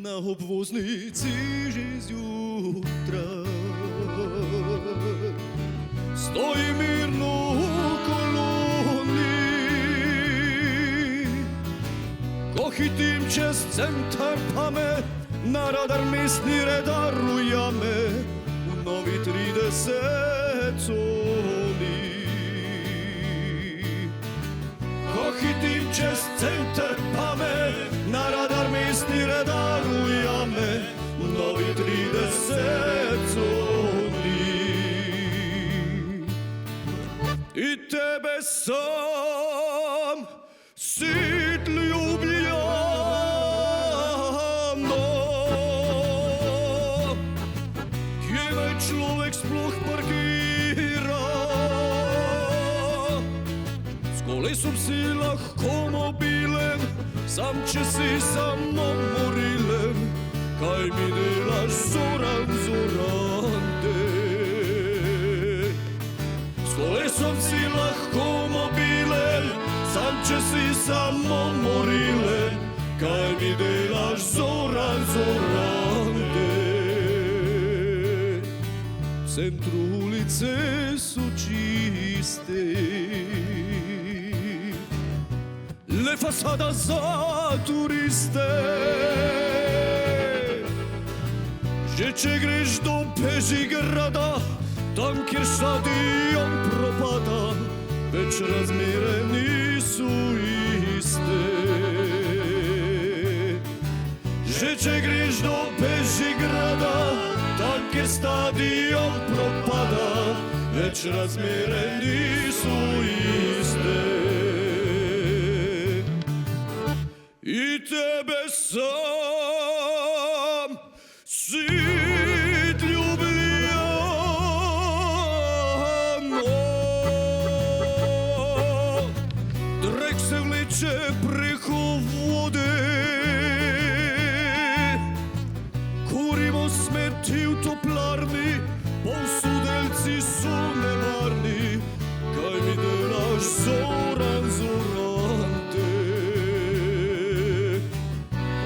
na obvoznici že zjutraj. Stoji mirno v koloni, ko hitim čez centar, pa me na radar mestni redar ujame v novi 30 coni. Ko hitim čez centar, pa me na radar mestni redar ujame v novi 30 coni. I tebe sam sit Ljubljano, kje naj človek sploh parkira. S kolesom si lahko mobilen, sam če si samo morilen. Kaj mi delaš, Zoran, Zoran, te? S kolesom si lahko mobilen, sam če si samo morilen. Kaj mi delaš, Zoran, Zoran, te? V centru ulice so čiste, le fasada za turiste. Že če greš do Bežigrada, tam kjer stadion propada, več razmere niso iste. Že če greš do Bežigrada, tam kjer stadion propada, več razmere niso iste. I tebe sam sit Ljubljano, drek se vleče preko vode, kurimo smeti v toplarni, polsudelci so nevarni. Kaj mi delaš, Zoran, Zoran, te?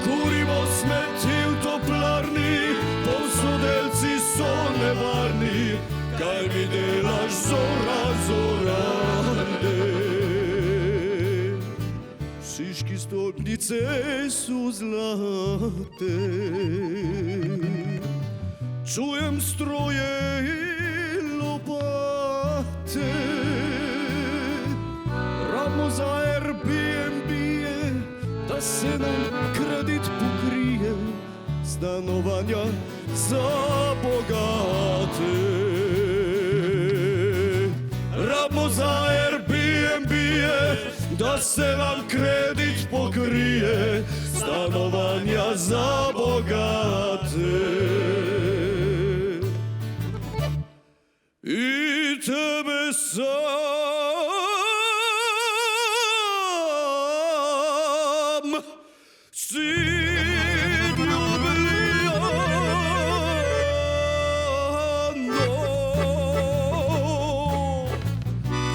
Kurimo smeti v toplarni, polsudelci so nevarni. Kaj mi delaš, Zoran, Zoran, te? Šiški stolpnice so zlate, čujem stroje in lopate. Rabimo za Airbnb, da se nam kredit pokrije, stanovanja za bogate. Rabimo za Airbnb, da se nam kredit pokrije, stanovanja za bogate. I tebe sam sit Ljubljano,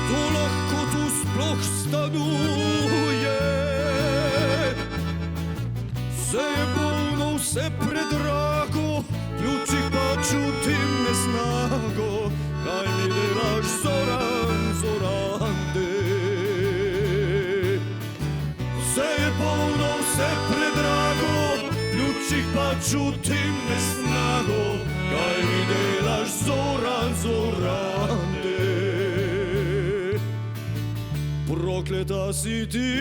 kdo lahko tu sploh stanuje? Vse je polno, vse predrago, ključih pa čutim nesnago. Kaj mi delaš, Zoran, Zoran, te? Vse je polno, vse predrago, ključih pa čutim nesnago. Kaj mi delaš, Zoran, Zoran, te? Prokleta si ti,